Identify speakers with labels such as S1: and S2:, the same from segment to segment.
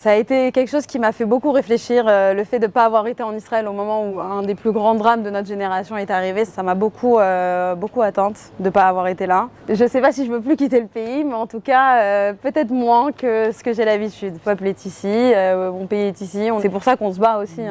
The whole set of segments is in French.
S1: Ça a été quelque chose qui m'a fait beaucoup réfléchir, le fait de ne pas avoir été en Israël au moment où un des plus grands drames de notre génération est arrivé. Ça m'a beaucoup atteinte de ne pas avoir été là. Je ne sais pas si je ne veux plus quitter le pays, mais en tout cas, peut-être moins que ce que j'ai l'habitude. Le peuple est ici, mon pays est ici. C'est pour ça qu'on se bat aussi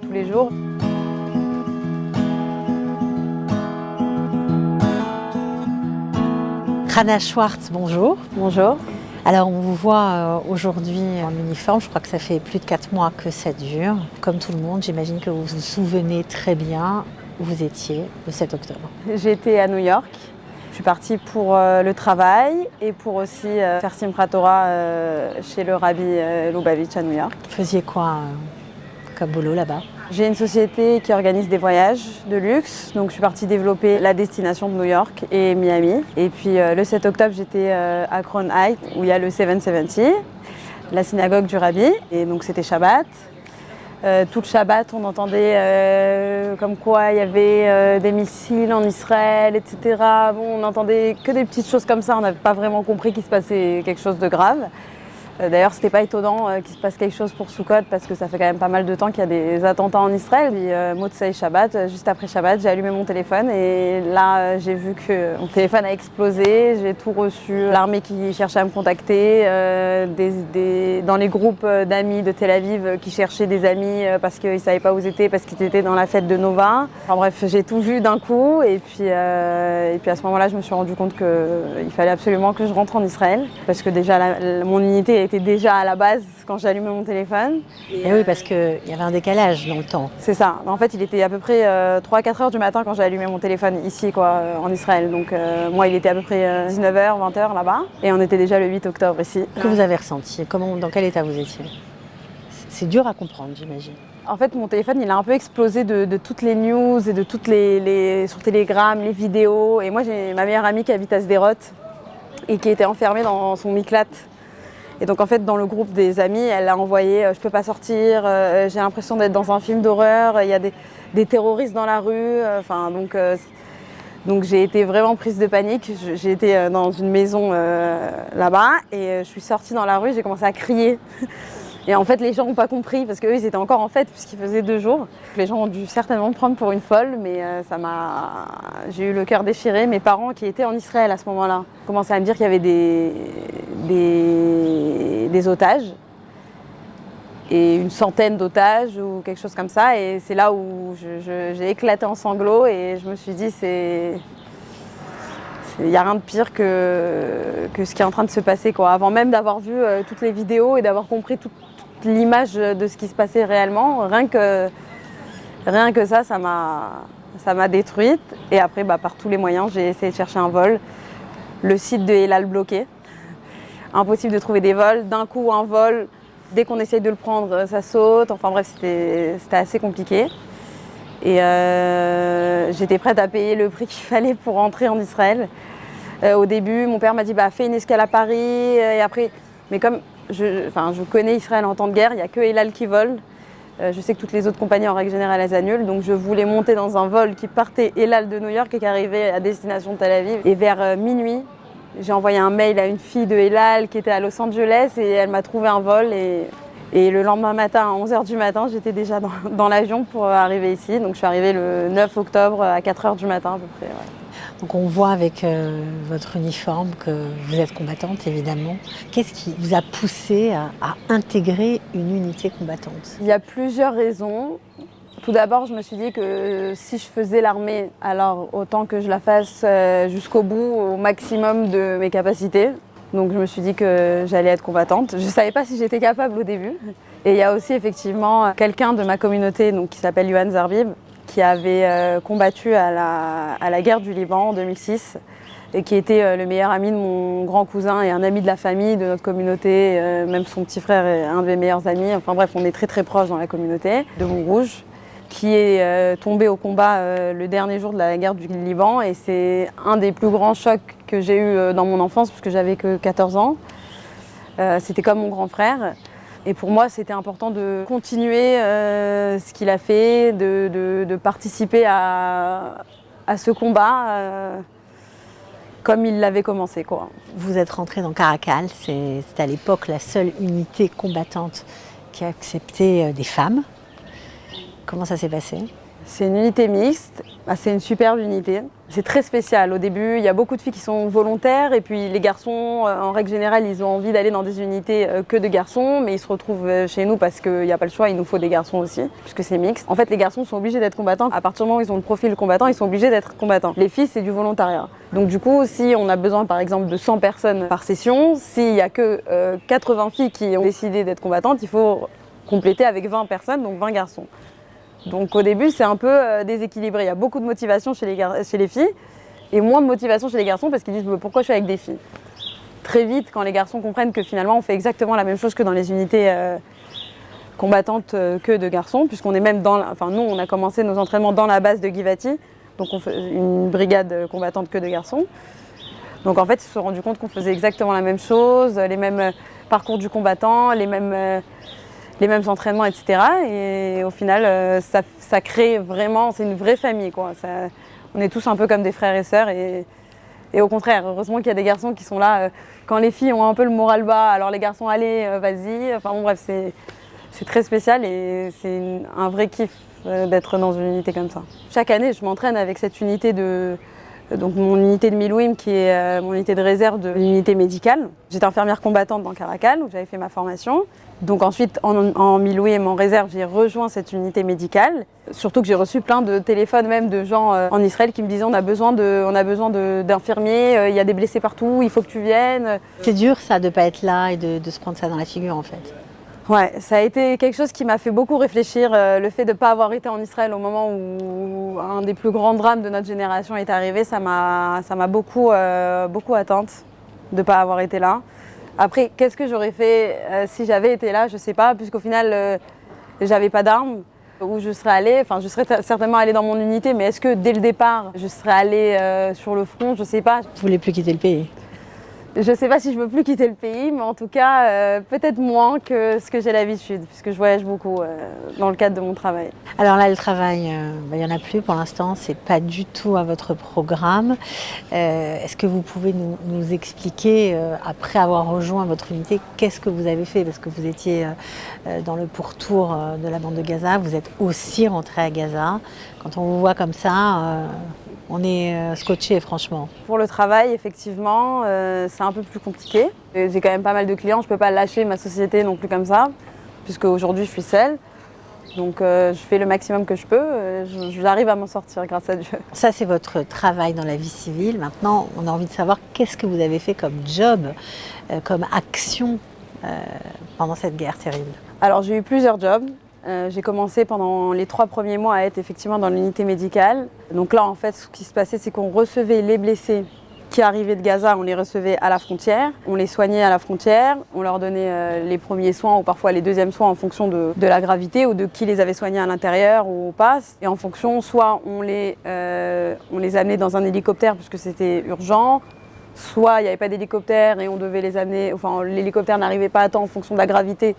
S1: tous les jours.
S2: Hannah Schwartz, bonjour.
S1: Bonjour.
S2: Alors on vous voit aujourd'hui en uniforme, je crois que ça fait plus de 4 mois que ça dure. Comme tout le monde, j'imagine que vous vous souvenez très bien où vous étiez le 7 octobre.
S1: J'étais à New York. Je suis partie pour le travail et pour aussi faire Simchat Torah chez le Rabbi Lubavitch à New York.
S2: Vous faisiez quoi comme boulot là-bas?
S1: J'ai une société qui organise des voyages de luxe, donc je suis partie développer la destination de New York et Miami. Et puis le 7 octobre, j'étais à Crown Heights où il y a le 770, la synagogue du Rabbi, et donc c'était Shabbat. Tout le Shabbat, on entendait comme quoi il y avait des missiles en Israël, etc. Bon, on n'entendait que des petites choses comme ça, on n'avait pas vraiment compris qu'il se passait quelque chose de grave. D'ailleurs, c'était pas étonnant qu'il se passe quelque chose pour Sukkot parce que ça fait quand même pas mal de temps qu'il y a des attentats en Israël. Puis Motsei Shabbat, juste après Shabbat, j'ai allumé mon téléphone et là, j'ai vu que mon téléphone a explosé. J'ai tout reçu. L'armée qui cherchait à me contacter, dans les groupes d'amis de Tel Aviv qui cherchaient des amis parce qu'ils ne savaient pas où ils étaient, parce qu'ils étaient dans la fête de Nova. Enfin bref, j'ai tout vu d'un coup et puis à ce moment-là, je me suis rendu compte qu'il fallait absolument que je rentre en Israël parce que déjà mon unité était déjà à la base quand j'ai allumé mon téléphone.
S2: Et oui, parce qu'il y avait un décalage dans le temps.
S1: C'est ça. En fait, il était à peu près 3-4 heures du matin quand j'ai allumé mon téléphone ici, en Israël. Donc moi, il était à peu près 19h, 20h là-bas. Et on était déjà le 8 octobre ici.
S2: Que vous avez ressenti? Dans quel état vous étiez? C'est dur à comprendre, j'imagine.
S1: En fait, mon téléphone, il a un peu explosé de toutes les news et de toutes sur Telegram, les vidéos. Et moi, j'ai ma meilleure amie qui habite à Sderot et qui était enfermée dans son miklat. Et donc en fait dans le groupe des amis, elle a envoyé je peux pas sortir, j'ai l'impression d'être dans un film d'horreur, il y a des terroristes dans la rue, donc j'ai été vraiment prise de panique. J'ai été dans une maison là-bas et je suis sortie dans la rue, j'ai commencé à crier. Et en fait les gens n'ont pas compris parce qu'eux ils étaient encore en fête puisqu'il faisait 2 jours. Les gens ont dû certainement me prendre pour une folle, mais j'ai eu le cœur déchiré. Mes parents qui étaient en Israël à ce moment-là commençaient à me dire qu'il y avait des otages et une centaine d'otages ou quelque chose comme ça. Et c'est là où j'ai éclaté en sanglots et je me suis dit il n'y a rien de pire que ce qui est en train de se passer, quoi. Avant même d'avoir vu toutes les vidéos et d'avoir compris toute l'image de ce qui se passait réellement, rien que ça m'a détruite. Et après, par tous les moyens, j'ai essayé de chercher un vol. Le site de El Al bloqué. Impossible de trouver des vols. D'un coup, un vol, dès qu'on essaye de le prendre, ça saute. Enfin bref, c'était assez compliqué. Et j'étais prête à payer le prix qu'il fallait pour rentrer en Israël. Au début, mon père m'a dit fais une escale à Paris. Et après, mais comme je connais Israël en temps de guerre, il n'y a que El Al qui vole. Je sais que toutes les autres compagnies en règle générale elles annulent, donc je voulais monter dans un vol qui partait El Al de New York et qui arrivait à destination de Tel Aviv. Et vers minuit, j'ai envoyé un mail à une fille de El Al qui était à Los Angeles et elle m'a trouvé un vol. Et le lendemain matin, à 11h du matin, j'étais déjà dans l'avion pour arriver ici. Donc je suis arrivée le 9 octobre à 4h du matin à peu près. Ouais.
S2: Donc on voit avec votre uniforme que vous êtes combattante, évidemment. Qu'est-ce qui vous a poussé à intégrer une unité combattante?
S1: Il y a plusieurs raisons. Tout d'abord, je me suis dit que si je faisais l'armée, alors autant que je la fasse jusqu'au bout, au maximum de mes capacités. Donc je me suis dit que j'allais être combattante. Je ne savais pas si j'étais capable au début. Et il y a aussi effectivement quelqu'un de ma communauté qui s'appelle Yohan Zerbib, qui avait combattu à la guerre du Liban en 2006 et qui était le meilleur ami de mon grand cousin et un ami de la famille, de notre communauté. Même son petit frère est un de mes meilleurs amis. Enfin bref, on est très très proches dans la communauté de Montrouge, qui est tombé au combat le dernier jour de la guerre du Liban. Et c'est un des plus grands chocs que j'ai eu dans mon enfance, puisque j'avais que 14 ans. C'était comme mon grand frère. Et pour moi, c'était important de continuer ce qu'il a fait, de participer à ce combat comme il l'avait commencé, quoi.
S2: Vous êtes rentré dans Caracal, c'est à l'époque la seule unité combattante qui a accepté des femmes. Comment ça s'est passé?
S1: C'est une unité mixte, c'est une superbe unité. C'est très spécial. Au début, il y a beaucoup de filles qui sont volontaires et puis les garçons, en règle générale, ils ont envie d'aller dans des unités que de garçons, mais ils se retrouvent chez nous parce qu'il n'y a pas le choix, il nous faut des garçons aussi, puisque c'est mixte. En fait, les garçons sont obligés d'être combattants. À partir du moment où ils ont le profil combattant, ils sont obligés d'être combattants. Les filles, c'est du volontariat. Donc du coup, si on a besoin par exemple de 100 personnes par session, s'il n'y a que 80 filles qui ont décidé d'être combattantes, il faut compléter avec 20 personnes, donc 20 garçons. Donc au début, c'est un peu déséquilibré. Il y a beaucoup de motivation chez les filles et moins de motivation chez les garçons parce qu'ils disent pourquoi je suis avec des filles. Très vite, quand les garçons comprennent que finalement on fait exactement la même chose que dans les unités combattantes que de garçons, puisqu'on est même nous on a commencé nos entraînements dans la base de Givati, donc on fait une brigade combattante que de garçons. Donc en fait, ils se sont rendus compte qu'on faisait exactement la même chose, les mêmes parcours du combattant, les mêmes entraînements, etc. Et au final, ça crée vraiment, c'est une vraie famille, quoi. On est tous un peu comme des frères et sœurs. Et au contraire, heureusement qu'il y a des garçons qui sont là. Quand les filles ont un peu le moral bas, alors les garçons, allez, vas-y. Enfin bon, bref, c'est très spécial et c'est un vrai kiff d'être dans une unité comme ça. Chaque année, je m'entraîne avec cette unité donc mon unité de Milouim qui est mon unité de réserve de l'unité médicale. J'étais infirmière combattante dans Caracal où j'avais fait ma formation. Donc ensuite en Milouim en réserve, j'ai rejoint cette unité médicale. Surtout que j'ai reçu plein de téléphones même de gens en Israël qui me disaient on a besoin d'infirmiers, il y a des blessés partout, il faut que tu viennes.
S2: C'est dur ça de ne pas être là et de se prendre ça dans la figure en fait.
S1: Ouais, ça a été quelque chose qui m'a fait beaucoup réfléchir, le fait de ne pas avoir été en Israël au moment où un des plus grands drames de notre génération est arrivé, ça m'a beaucoup atteinte de ne pas avoir été là. Après, qu'est-ce que j'aurais fait si j'avais été là, je ne sais pas, puisqu'au final, j'avais pas d'armes, où je serais allée, je serais certainement allée dans mon unité, mais est-ce que dès le départ, je serais allée sur le front, je ne sais pas.
S2: Vous ne voulez plus quitter le pays?
S1: Je ne sais pas si je veux plus quitter le pays, mais en tout cas, peut-être moins que ce que j'ai l'habitude, puisque je voyage beaucoup dans le cadre de mon travail.
S2: Alors là, le travail, il n'y en a plus pour l'instant, c'est pas du tout à votre programme. Est-ce que vous pouvez nous expliquer, après avoir rejoint votre unité, qu'est-ce que vous avez fait? Parce que vous étiez dans le pourtour de la bande de Gaza, vous êtes aussi rentré à Gaza. Quand on vous voit comme ça, on est scotché franchement.
S1: Pour le travail, effectivement, c'est un peu plus compliqué. J'ai quand même pas mal de clients, je ne peux pas lâcher ma société non plus comme ça, puisque aujourd'hui je suis seule. Donc je fais le maximum que je peux, j'arrive à m'en sortir grâce à Dieu.
S2: Ça c'est votre travail dans la vie civile. Maintenant, on a envie de savoir qu'est-ce que vous avez fait comme job, comme action pendant cette guerre terrible.
S1: Alors j'ai eu plusieurs jobs. J'ai commencé pendant les 3 premiers mois à être effectivement dans l'unité médicale. Donc là, en fait, ce qui se passait, c'est qu'on recevait les blessés qui arrivaient de Gaza, on les recevait à la frontière, on les soignait à la frontière, on leur donnait les premiers soins ou parfois les deuxièmes soins en fonction de la gravité ou de qui les avait soignés à l'intérieur ou pas. Et en fonction, soit on les amenait dans un hélicoptère puisque c'était urgent, soit il n'y avait pas d'hélicoptère et on devait les amener, enfin l'hélicoptère n'arrivait pas à temps en fonction de la gravité.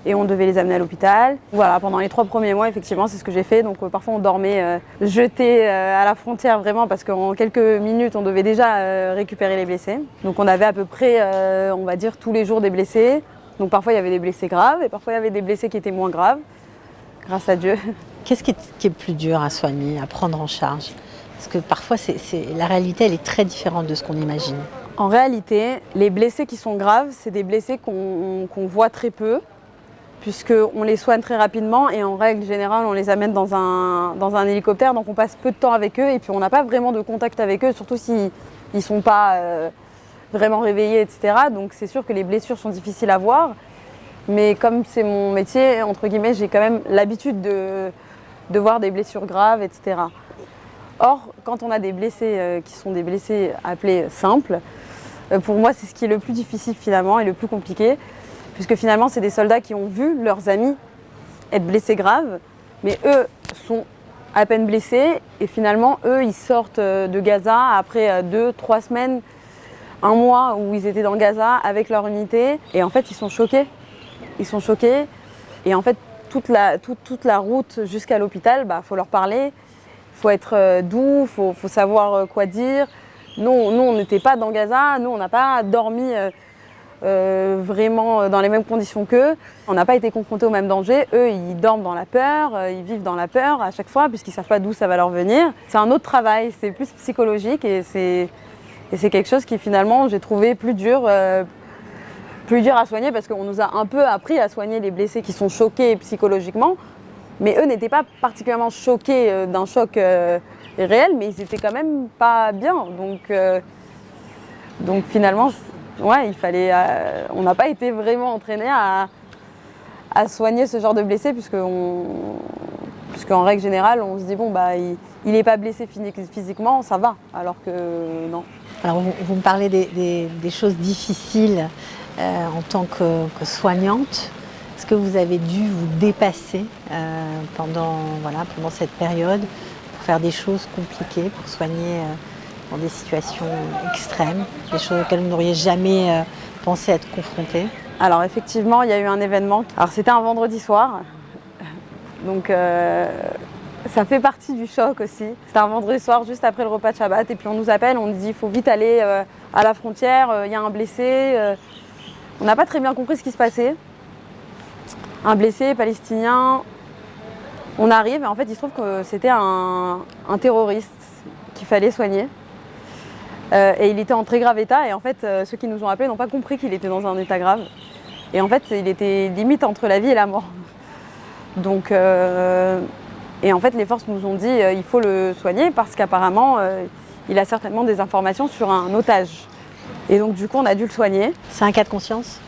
S1: Et on devait les amener à l'hôpital. Voilà, pendant les 3 premiers mois, effectivement, c'est ce que j'ai fait. Donc parfois, on dormait jetés à la frontière vraiment parce qu'en quelques minutes, on devait déjà récupérer les blessés. Donc on avait à peu près, on va dire, tous les jours des blessés. Donc parfois, il y avait des blessés graves et parfois, il y avait des blessés qui étaient moins graves, grâce à Dieu.
S2: Qu'est-ce qui est plus dur à soigner, à prendre en charge? Parce que parfois, la réalité, elle est très différente de ce qu'on imagine.
S1: En réalité, les blessés qui sont graves, c'est des blessés qu'on voit très peu, puisqu'on les soigne très rapidement et en règle générale, on les amène dans un hélicoptère, donc on passe peu de temps avec eux et puis on n'a pas vraiment de contact avec eux, surtout s'ils ne sont pas vraiment réveillés, etc. Donc c'est sûr que les blessures sont difficiles à voir, mais comme c'est mon métier, entre guillemets, j'ai quand même l'habitude de voir des blessures graves, etc. Or, quand on a des blessés qui sont des blessés appelés simples, pour moi, c'est ce qui est le plus difficile finalement et le plus compliqué, puisque finalement, c'est des soldats qui ont vu leurs amis être blessés graves, mais eux sont à peine blessés, et finalement, eux, ils sortent de Gaza après 2-3 semaines, 1 mois où ils étaient dans Gaza avec leur unité, et en fait, ils sont choqués. Ils sont choqués, et en fait, toute la route jusqu'à l'hôpital, faut leur parler, il faut être doux, il faut savoir quoi dire, Nous, on n'était pas dans Gaza, nous, on n'a pas dormi vraiment dans les mêmes conditions qu'eux. On n'a pas été confrontés au même danger. Eux, ils dorment dans la peur, ils vivent dans la peur à chaque fois, puisqu'ils ne savent pas d'où ça va leur venir. C'est un autre travail, c'est plus psychologique et c'est quelque chose qui, finalement, j'ai trouvé plus dur à soigner, parce qu'on nous a un peu appris à soigner les blessés qui sont choqués psychologiquement. Mais eux n'étaient pas particulièrement choqués d'un choc réel, mais ils étaient quand même pas bien. Donc finalement, ouais, on n'a pas été vraiment entraînés à soigner ce genre de blessés, puisqu'en règle générale, on se dit bon bah il n'est pas blessé physiquement, ça va, alors que non.
S2: Alors vous me parlez des choses difficiles en tant que soignante. Est-ce que vous avez dû vous dépasser pendant cette période pour faire des choses compliquées, pour soigner dans des situations extrêmes, des choses auxquelles vous n'auriez jamais pensé être confrontée?
S1: Alors effectivement, il y a eu un événement. Alors c'était un vendredi soir, donc ça fait partie du choc aussi. C'était un vendredi soir juste après le repas de Shabbat, et puis on nous appelle, on nous dit il faut vite aller à la frontière, il y a un blessé. On n'a pas très bien compris ce qui se passait. Un blessé palestinien. On arrive et en fait il se trouve que c'était un terroriste qu'il fallait soigner. Et il était en très grave état, et en fait ceux qui nous ont appelés n'ont pas compris qu'il était dans un état grave. Et en fait il était limite entre la vie et la mort. Donc et en fait les forces nous ont dit il faut le soigner parce qu'apparemment il a certainement des informations sur un otage. Et donc du coup on a dû le soigner.
S2: C'est un cas de conscience?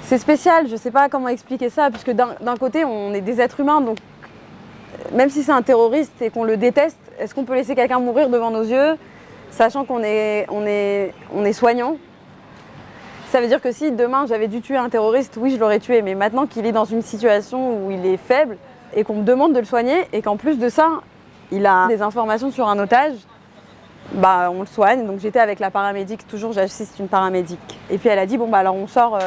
S1: C'est spécial, je ne sais pas comment expliquer ça, puisque d'un côté on est des êtres humains, donc même si c'est un terroriste et qu'on le déteste, est-ce qu'on peut laisser quelqu'un mourir devant nos yeux, sachant qu'on est soignant? Ça veut dire que si demain j'avais dû tuer un terroriste, oui je l'aurais tué, mais maintenant qu'il est dans une situation où il est faible et qu'on me demande de le soigner, et qu'en plus de ça, il a des informations sur un otage, bah on le soigne. Donc j'étais avec la paramédic, toujours j'assiste une paramédic. Et puis elle a dit bon bah alors on sort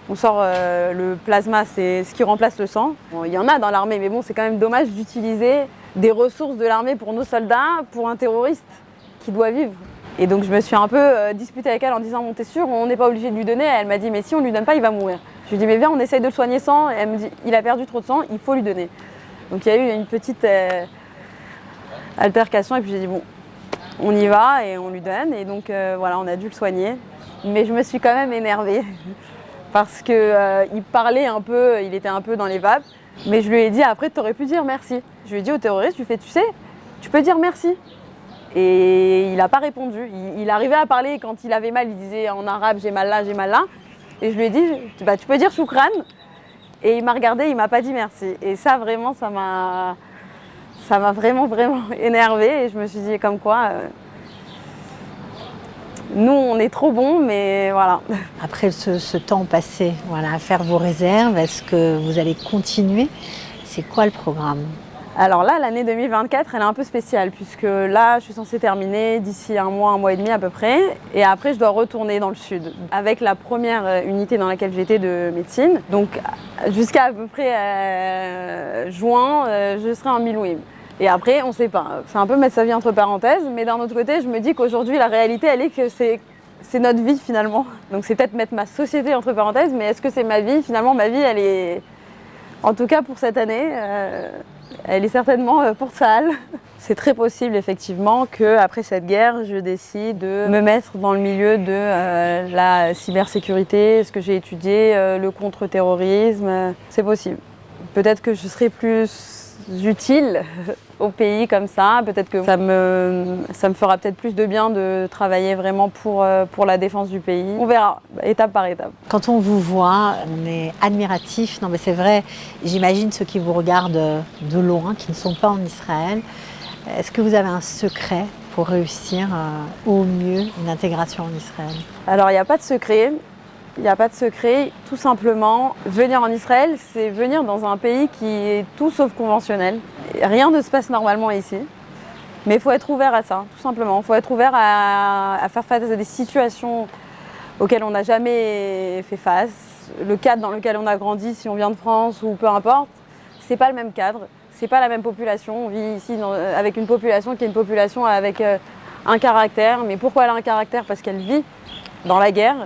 S1: le plasma, c'est ce qui remplace le sang. Bon, il y en a dans l'armée, mais bon c'est quand même dommage d'utiliser des ressources de l'armée pour nos soldats, pour un terroriste qui doit vivre. Et donc je me suis un peu disputée avec elle en disant bon t'es sûre, on n'est pas obligé de lui donner. Elle m'a dit mais si on lui donne pas il va mourir. Je lui ai dit mais viens on essaye de le soigner sans. Et elle me dit il a perdu trop de sang, il faut lui donner. Donc il y a eu une petite altercation, et puis j'ai dit bon on y va et on lui donne. Et donc voilà, on a dû le soigner. Mais je me suis quand même énervée parce qu'il parlait un peu, il était un peu dans les vapes. Mais je lui ai dit après t'aurais pu dire merci. Je lui ai dit au terroriste, je lui ai fait tu sais, tu peux dire merci. Et il n'a pas répondu. Il arrivait à parler quand il avait mal, il disait en arabe j'ai mal là, j'ai mal là. Et je lui ai dit bah, tu peux dire choukran. Et il m'a regardé, il m'a pas dit merci. Et ça vraiment, ça m'a vraiment énervée. Et je me suis dit comme quoi, nous on est trop bons, mais voilà.
S2: Après ce temps passé à faire vos réserves, est-ce que vous allez continuer? C'est quoi le programme?
S1: Alors là, l'année 2024, elle est un peu spéciale, puisque là, je suis censée terminer d'ici un mois et demi à peu près. Et après, je dois retourner dans le sud, avec la première unité dans laquelle j'étais de médecine. Donc jusqu'à à peu près juin, je serai en Milouim. Et après, on ne sait pas. C'est un peu mettre sa vie entre parenthèses, mais d'un autre côté, je me dis qu'aujourd'hui, la réalité, elle est que c'est notre vie finalement. Donc c'est peut-être mettre ma société entre parenthèses, mais est-ce que c'est ma vie? Finalement, ma vie, elle est, en tout cas pour cette année, elle est certainement pour Tsahal. C'est très possible effectivement qu'après cette guerre, je décide de me mettre dans le milieu de la cybersécurité, ce que j'ai étudié, le contre-terrorisme. C'est possible. Peut-être que je serai plus utile au pays comme ça. Peut-être que ça me fera peut-être plus de bien de travailler vraiment pour la défense du pays. On verra, étape par étape.
S2: Quand on vous voit, on est admiratif. Non mais c'est vrai, j'imagine ceux qui vous regardent de loin, qui ne sont pas en Israël. Est-ce que vous avez un secret pour réussir au mieux une intégration en Israël?
S1: Alors il n'y a pas de secret. Il n'y a pas de secret, tout simplement, venir en Israël, c'est venir dans un pays qui est tout sauf conventionnel. Rien ne se passe normalement ici, mais il faut être ouvert à ça, tout simplement. Il faut être ouvert à faire face à des situations auxquelles on n'a jamais fait face. Le cadre dans lequel on a grandi, si on vient de France ou peu importe, c'est pas le même cadre, c'est pas la même population. On vit ici avec une population qui est une population avec un caractère. Mais pourquoi elle a un caractère? Parce qu'elle vit dans la guerre.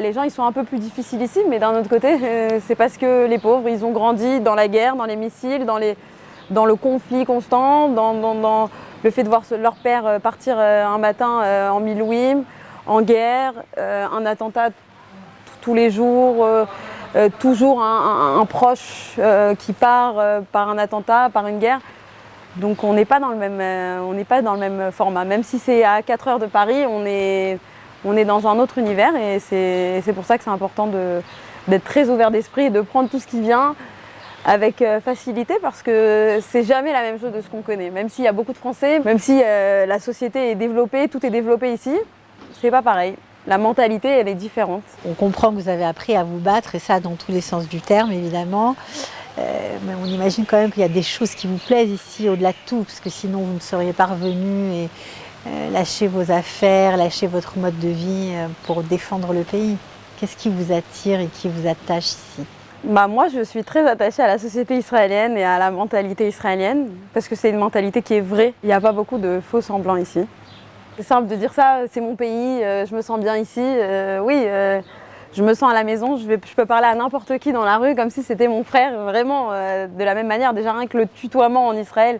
S1: Les gens ils sont un peu plus difficiles ici, mais d'un autre côté, c'est parce que les pauvres, ils ont grandi dans la guerre, dans les missiles, dans le conflit constant, dans le fait de voir leur père partir un matin en Milouim, en guerre, un attentat tous les jours, toujours un proche qui part par un attentat, par une guerre. Donc on n'est pas dans le même format. Même si c'est à 4 heures de Paris, on est dans un autre univers et c'est pour ça que c'est important d'être très ouvert d'esprit et de prendre tout ce qui vient avec facilité, parce que c'est jamais la même chose de ce qu'on connaît. Même s'il y a beaucoup de Français, même si la société est développée, tout est développé ici, c'est pas pareil. La mentalité, elle est différente.
S2: On comprend que vous avez appris à vous battre, et ça dans tous les sens du terme, évidemment. Mais on imagine quand même qu'il y a des choses qui vous plaisent ici, au-delà de tout, parce que sinon vous ne seriez pas revenu et lâcher vos affaires, lâcher votre mode de vie pour défendre le pays. Qu'est-ce qui vous attire et qui vous attache ici?
S1: Moi, je suis très attachée à la société israélienne et à la mentalité israélienne, parce que c'est une mentalité qui est vraie. Il n'y a pas beaucoup de faux semblants ici. C'est simple de dire ça, c'est mon pays, je me sens bien ici. Oui, je me sens à la maison, je peux parler à n'importe qui dans la rue comme si c'était mon frère, vraiment de la même manière. Déjà rien que le tutoiement en Israël,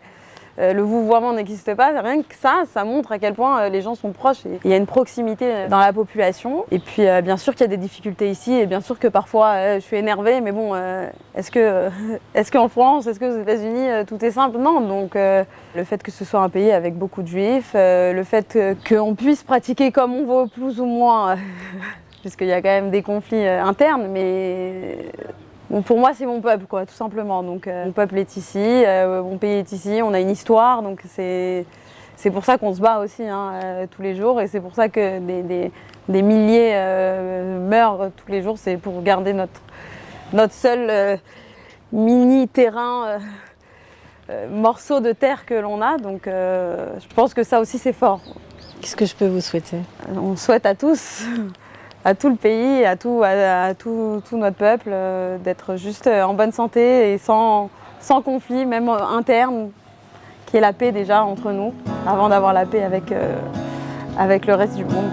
S1: le vouvoiement n'existe pas. Rien que ça montre à quel point les gens sont proches et il y a une proximité dans la population. Et puis bien sûr qu'il y a des difficultés ici et bien sûr que parfois je suis énervée, mais bon, est-ce qu'en France, est-ce qu'aux États-Unis tout est simple? Non. Donc le fait que ce soit un pays avec beaucoup de juifs, le fait qu'on puisse pratiquer comme on veut plus ou moins, puisqu'il y a quand même des conflits internes, mais bon, pour moi, c'est mon peuple, quoi, tout simplement. Donc, mon peuple est ici, mon pays est ici, on a une histoire, donc c'est pour ça qu'on se bat aussi tous les jours, et c'est pour ça que des milliers meurent tous les jours. C'est pour garder notre seul mini terrain, morceau de terre que l'on a. Donc, je pense que ça aussi, c'est fort.
S2: Qu'est-ce que je peux vous souhaiter?
S1: On souhaite à tous. À tout le pays, à tout notre peuple, d'être juste en bonne santé et sans conflit, même interne, qu'il y ait la paix déjà entre nous, avant d'avoir la paix avec le reste du monde.